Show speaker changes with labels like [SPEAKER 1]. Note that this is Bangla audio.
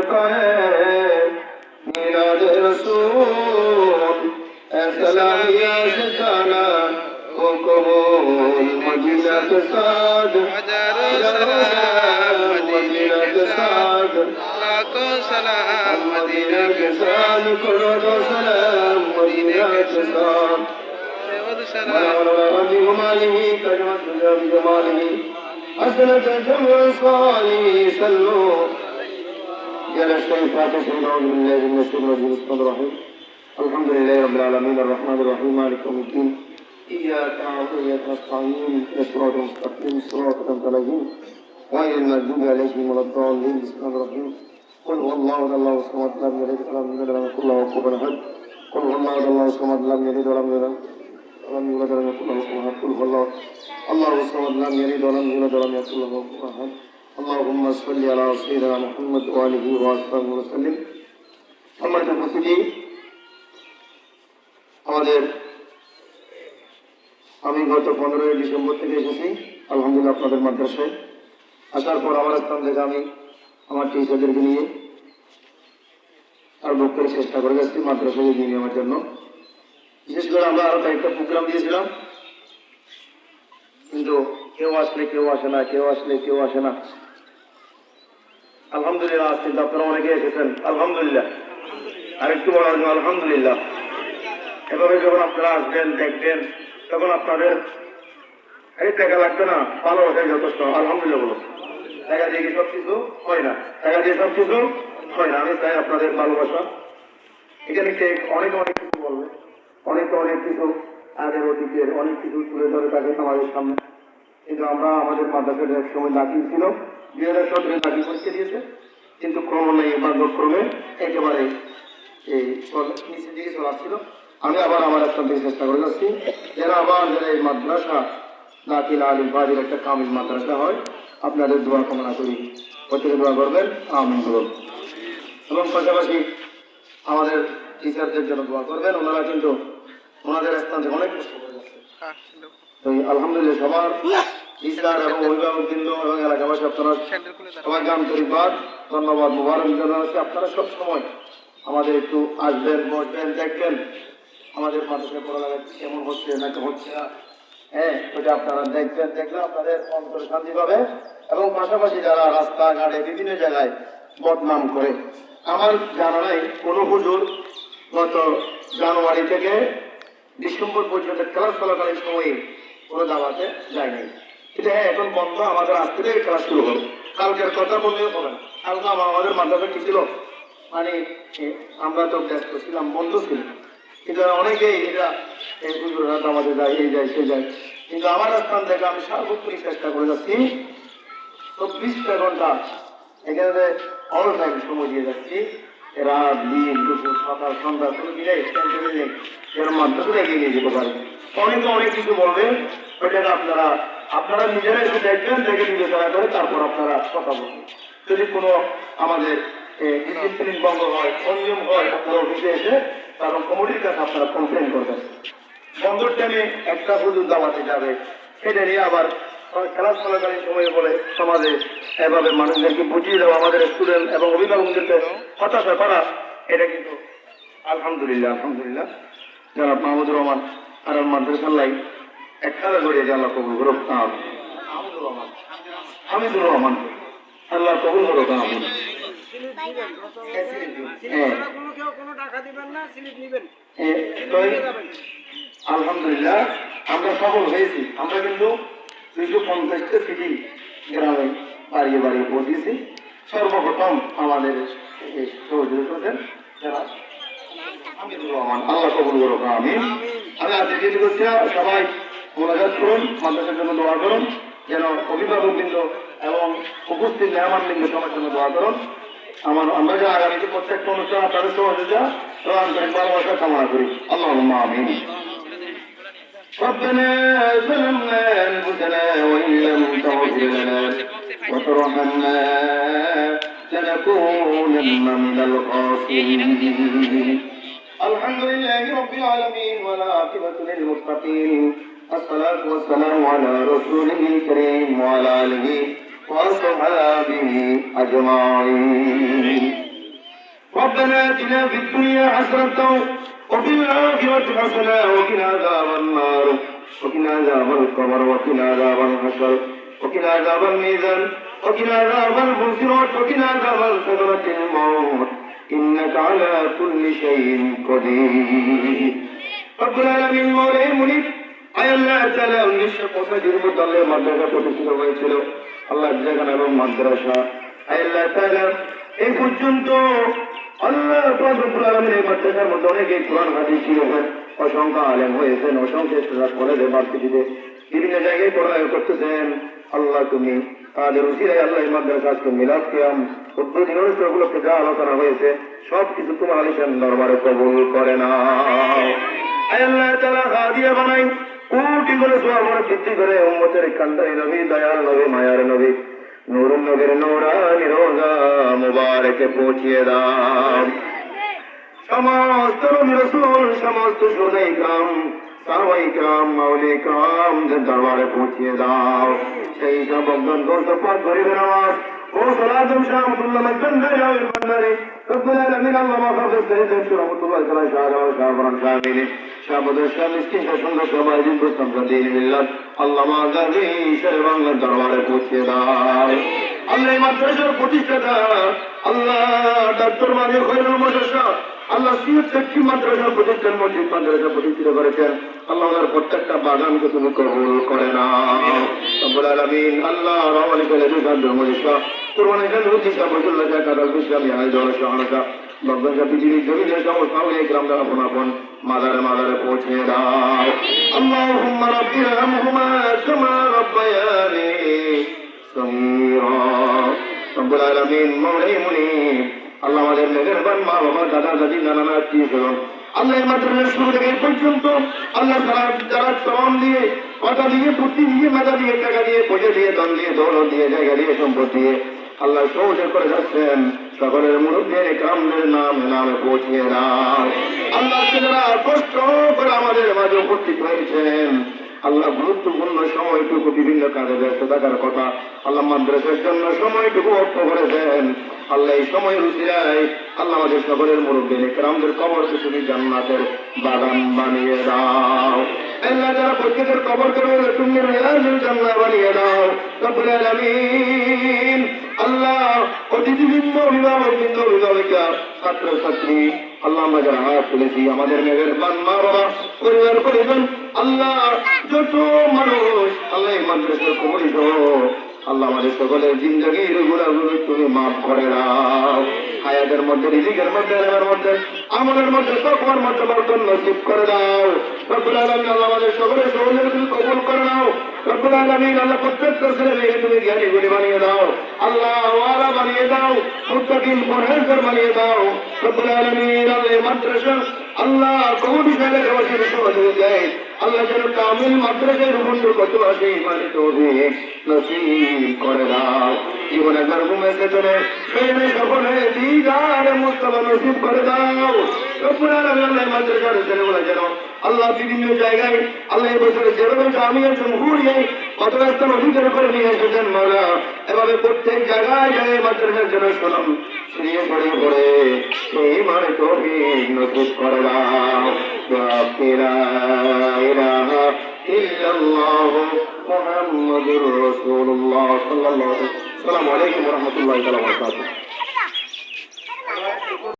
[SPEAKER 1] मौका है मीलाद रसूल सलामिया सजाना ओ कबूल मदीना के साथ मदीना के साथ लाखों सलाम मदीना के साथ करोड़ों सलाम मदीना के साथ بجماله كلمة بجماله حسنة جمع صالح صلوا على الشيخ فاتح أعوذ بالله من الشيطان الرجيم بسم الله الرحمن الرحيم الحمد لله رب العالمين الرحمن الرحيم مالك يوم الدين إياك نعبد وإياك نستعين اهدنا الصراط المستقيم صراط الذين أنعمت عليهم غير المغضوب عليهم ولا الضالين بسم الله الرحمن الرحيم قل هو الله أحد الله الصمد لم يلد ولم يولد ولم يكن له كفوا أحد قل هو الله أحد الله الصمد لم يلد ولم يولد ولم يولد ولم يكن له كفوا أحد قل هو الله الصمد لم يلد ولم يولد ولم يكن له كفوا أحد اللهم صل على سيدنا محمد وآله وصحبه وسلم সম্মানিত উপস্থিতি আমি গত 15 ডিসেম্বর থেকে এসেছি আলহামদুলিল্লাহ আপনাদের মাদ্রাসায় আসার পর আমার স্থান থেকে আমি আমার টিচারদেরকে নিয়ে আর বক্তব্যের চেষ্টা করে যাচ্ছি মাদ্রাসায় এগিয়ে নেওয়ার জন্য বিশেষ করে আমরা আরো কয়েকটা প্রোগ্রাম দিয়েছিলাম কিন্তু কেউ আসলে কেউ আসে না কেউ আসলে কেউ আসে না আলহামদুলিল্লাহ আজকে আপনারা অনেকে এসেছেন আলহামদুলিল্লাহ আর একটু বলা হলো আলহামদুলিল্লাহ এভাবে যখন আপনারা আসবেন দেখবেন তখন আপনাদের এই টাকা লাগবে না ভালোবাসাই যথেষ্ট আলহামদুলিল্লাহ বলো টাকা দিয়ে কি সব কিছু হয় না টাকা দিয়ে সব কিছু হয় না আমি চাই আপনাদের ভালোবাসা এখানে অনেক অনেক কিছু বলবে অনেক অনেক কিছু আগের অতীতের অনেক কিছু তুলে ধরে থাকে আমাদের সামনে কিন্তু আমরা আমাদের মাদ্রাসার এক সময় দাখিল ছিল 2017 দাখিল পরীক্ষা দিয়েছে কিন্তু ক্রমান্বয়ে ভাগ্যক্রমে একেবারে এই নিচের দিকে চলে আসছিল আমি আবার আমার একটা চেষ্টা করে যাচ্ছি যারা আবার যারা এই মাদ্রাসা দাখিল আলিম বাড়ির একটা কামিল মাদ্রাসা হয় আপনাদের দোয়া কামনা করি প্রত্যেকে দোয়া করবেন আমিন বলুন এবং পাশাপাশি আমাদের টিচারদের জন্য দোয়া করবেন ওনারা কিন্তু ওনাদের স্থান থেকে অনেক কষ্ট করে যাচ্ছে তো আলহামদুলিল্লাহ সবার টিচার এবং অভিভাবকবৃন্দ এবং এলাকাবাসী আপনারা সবাইকে আন্তরিকবাদ ধন্যবাদ মুবারক জানাচ্ছি আপনারা সব সময় আমাদের একটু আসবেন বসবেন দেখবেন আমাদের মাদ্রাসায় পড়ালেখা কেমন হচ্ছে নাকি হচ্ছে না হ্যাঁ ওইটা আপনারা দেখবেন দেখলে আপনাদের অন্তরে শান্তি পাবে এবং পাশাপাশি যারা রাস্তাঘাটে বিভিন্ন জায়গায় বদনাম করে আমার জানা নাই কোনো হুজুর গত জানুয়ারি থেকে ডিসেম্বর পর্যন্ত ক্লাস চলাকালীন সময়ে কোনো দাওয়াতে যায় নাই কিন্তু হ্যাঁ এখন বন্ধ আমাদের আজ থেকে ক্লাস শুরু হলো কালকের কথা বললেও হবে না কালকে আমাদের মাদ্রাসা কি ছিল মানে আমরা তো ব্যস্ত ছিলাম বন্ধ ছিল কিন্তু অনেকেই এটা এই হুজুররা আমাদের যায় এই যায় সে যায় কিন্তু আমার স্থান থেকে আমি সার্বক্ষণিক চেষ্টা করে যাচ্ছি 24 ঘন্টা এখানে অল টাইম সময় দিয়ে যাচ্ছি রাত দিন দুপুর সকাল সন্ধ্যা কোনো দিনে এর মাধ্যমে এগিয়ে নিয়ে যেতে পারবে অনেকে অনেক কিছু বলবে ওইটাকে আপনারা নিজেরা এসে দেখবেন দেখে বিবেচনা করে তারপর আপনারা কথা বলবেন যদি কোনো আমাদের ডিসিপ্লিন ভঙ্গ হয় অনিয়ম হয় আপনারা অফিসে এসে কারণ কমিটির কাছে আপনারা কমপ্লেন করবেন বন্ধুর টাইমে একটা হুজুর দাওয়াতে যাবে সেটা নিয়ে আবার খেলা চলাকালীন সময়ে বলে সমাজে এভাবে মানুষদেরকে বুঝিয়ে দেওয়া আমাদের স্টুডেন্ট এবং অভিভাবকদেরকে হতাশা করা এটা কিন্তু আলহামদুলিল্লাহ আলহামদুলিল্লাহ যারা মাহমুদুর রহমান আর মাদ্রাসার লাই এক খেলা গড়িয়ে যে আল্লাহ কবুল করুক হামিদুর রহমান আল্লাহ কবুল করুক আলহামদুলিল্লাহ আমরা সফল হয়েছি আমরা কিন্তু 250টা সিটি গ্রামে বাড়িয়ে বাড়িয়ে পৌঁছেছি সর্বপ্রথম আমাদের সহযোগী করেছেন যারা হামিদুর রহমান আল্লাহ কবুল করুক আমিন আমি আজকে যেটি করছি সবাই মোনাজাত করুন মাদ্রাসার জন্য দোয়া করুন যেন অভিভাবকবৃন্দ এবং উপস্থিত মেহমানবৃন্দ সবার জন্য দোয়া করুন আমরা যে আগামীতে প্রত্যেকটা অনুষ্ঠান আপনাদের সহযোগিতা এবং আন্তরিক ভালোবাসা কামনা করি আল্লাহুম্মা আমিন ربنا ظلمنا أنفسنا وإن لم تغفر لنا وترحمنا لنكونن من الخاسرين الحمد لله رب العالمين والعاقبة للمتقين الصلاة والسلام على رسوله الكريم وعلى آله وأصحابه أجمعين ربنا آتنا في الدنيا حسنة وفي الآخرة حسنة وقنا عذاب النار وقنا عذاب القبر وقنا عذاب الحشر وقنا عذاب الميزان وقنا عذاب الفسرات وقنا عذاب سكرة الموت إنك على كل شيء قدير رب العالمين مولاي منيب আয় আল্লাহ তাআলা 1965 মধ্যে আল্লাহ মাদ্রাসা প্রতিষ্ঠিত হয়েছিল আল্লাহ জায়গা এবং মাদ্রাসা আয় আল্লাহ তাআলা এই পর্যন্ত আল্লাহ রব্বুল আলামিন এই মাদ্রাসার মধ্যে অনেকে কোরআন হাদিস শিখেছেন অসংখ্য আলেম হয়েছেন অসংখ্য স্টুডেন্ট কলেজে ভার্সিটিতে বিভিন্ন জায়গায় পড়ালেখা করতেছেন আল্লাহ তুমি তাদের উসিলায় আল্লাহ এই মাদ্রাসা আজকে মিলাদ কিয়াম উদ্বোধনী অনুষ্ঠানগুলোকে যা আলোচনা হয়েছে সব কিছু তোমার আলিশান দরবারে কবুল করে নাও আয় আল্লাহ তাআলা হাদিয়া বানাই কোটি করে সওয়াব বৃদ্ধি করে উম্মতের কান্দারি নবী দয়াল নবী মায়ার নবী নূরুন নবীর নূরানি রোজা মুবারকে পৌঁছিয়ে দাও সমস্ত নবী রাসূল সমস্ত শহীদ کرام সাহাবাই کرام মাওলানা کرام দরবারে পৌঁছিয়ে দাও সেই সব ভগবান দোস্ত পাক গরিবের আওয়াজ ও সালাতুম শামতুল্লাহ মাকবান্দারি আওয়াজ বান্দারি রব্বুল আলামিন আল্লাহ মাহফুজ করে দেন রহমাতুল্লাহ তাআলা শাহজালাল শাহবান শামিল শাহবুদুর শাহ মিসকিন সুন্দর সবাই দিন প্রথম দিন মিল্লাত আল্লাহ মাগাজি শের বাংলা দরবারে পৌঁছে দাও আল্লাহ মাদ্রাসার প্রতিষ্ঠাতা আল্লাহ ডক্টর মাজিদ খৈরুল মাদ্রাসা আল্লাহ সিয়ত কি মাদ্রাসা প্রতিষ্ঠান মসজিদ মাদ্রাসা প্রতিষ্ঠিত করেছেন আল্লাহ ওনার প্রত্যেকটা বাগানকে তুমি কবুল করে নাও রব্বুল আলামিন আল্লাহ রহমানি করে বিধান ধর্মনিষ্ঠা কুরবানি খান রুচিকা বজুল্লাহ কাদাল ইসলামী আয়োজন সহায়তা বাগদান পৃথিবীর জমিনের সমস্ত আউলিয়া کرام দ্বারা আপন মাদারে মাদারে পৌঁছে দাও আল্লাহুম্মা রাব্বি রহমহুমা কামা রাব্বায়ানি সগীরা রব্বুল আলামিন মওলাই মুনিব আল্লাহ আমাদের মেহেরবান মা বাবা দাদা দাদি নানা নানা আত্মীয়স্বজন আল্লাহ এই মাদ্রাসার শুরু থেকে এই পর্যন্ত আল্লাহ যারা শ্রম দিয়ে কথা দিয়ে বুদ্ধি দিয়ে মেধা দিয়ে টাকা দিয়ে পয়সা দিয়ে দান দিয়ে দৌলত দিয়ে জায়গা দিয়ে সম্পদ দিয়ে আল্লাহ সহজে করে যাচ্ছেন সকলের মুরব্বী کرامদের নামে পৌঁছিয়ে দাও আল্লাহ যারা কষ্ট করে আমাদের মাঝে উপস্থিত হয়েছেন আল্লাহ গুরুত্বপূর্ণ সময়টুকু বিভিন্ন কাজে ব্যস্ত থাকার কথা আল্লাহ মাদ্রাসার জন্য সময়টুকু অর্থ করে দেন আল্লাহ এই সময়ের উসিলায় আল্লাহ আমাদের সকলের মুরব্বী کرامদের কবরকে তুমি জান্নাতের বাগান বানিয়ে দাও আল্লাহ যারা প্রত্যেকের কবরকে তুমি রিয়াজুল জান্নাহ বানিয়ে দাও রব্বুল আলামিন আল্লাহ অতিথিবৃন্দ অভিভাবকবৃন্দ অভিভাবিকা ছাত্র ছাত্রী আল্লাহ আমরা যারা হাত তুলেছি আমাদের মেহেরবান মা বাবা পরিবার পরিজন আল্লাহ যত মানুষ আল্লাহ এই মাদ্রাসার কবরী সহ আল্লাহ আমাদের সকলের জিন্দেগীর গুনাহগুলো তুমি মাফ করে দাও হায়াতের মধ্যে রিজিকের মধ্যে এলেমের মধ্যে আমলের মধ্যে তাকওয়ার মধ্যে বরকত নসিব করে দাও রব্বুল আলামিন আল্লাহ আমাদের সকলের সহযোগিতা তুমি কবুল করে নাও রব্বুল আলামিন আল্লাহ প্রত্যেকটা ছেলে মেয়েকে তুমি জ্ঞানী গুণী বানিয়ে দাও আল্লাহ ওয়ালা বানিয়ে দাও মুত্তাকিন পরহেজগার বানিয়ে দাও রব্বুল আলামিন আল্লাহ মাদ্রাসা আল্লাহ কবুল করে ওসির সহযোগিতা আল্লাহ যেন কামিল মাদ্রাসায় রূপান্তর করতে আসে মানে তৌফিক নসিব করে দাও জীবন একবার ঘুমেছে চলে সেই সকলে দিদার মুস্তাফা নসিব করে দাও রব্বুল আলামিন আল্লাহ মাদ্রাসার ছেলেগুলো যেন আল্লাহ বিভিন্ন জায়গায় আল্লাহ এই বছরে যেভাবে জামিয়া জমহুরিয়ায় মাদ্রাসার অধিকার করে নিয়ে এসেছেন মাওলা এভাবে প্রত্যেক জায়গায় জায়গায় মাদ্রাসার জন্য সলাম ছড়িয়ে ছড়িয়ে পড়ে সেই মানে তৌফিক নসিব করে দাও লা ইলাহা ইল্লাল্লাহ মুহাম্মাদুর রাসূলুল্লাহ সাল্লাল্লাহু আলাইহি ওয়া সাল্লাম। আসসালামু আলাইকুম ওয়া রাহমাতুল্লাহি ওয়া বারাকাতুহু।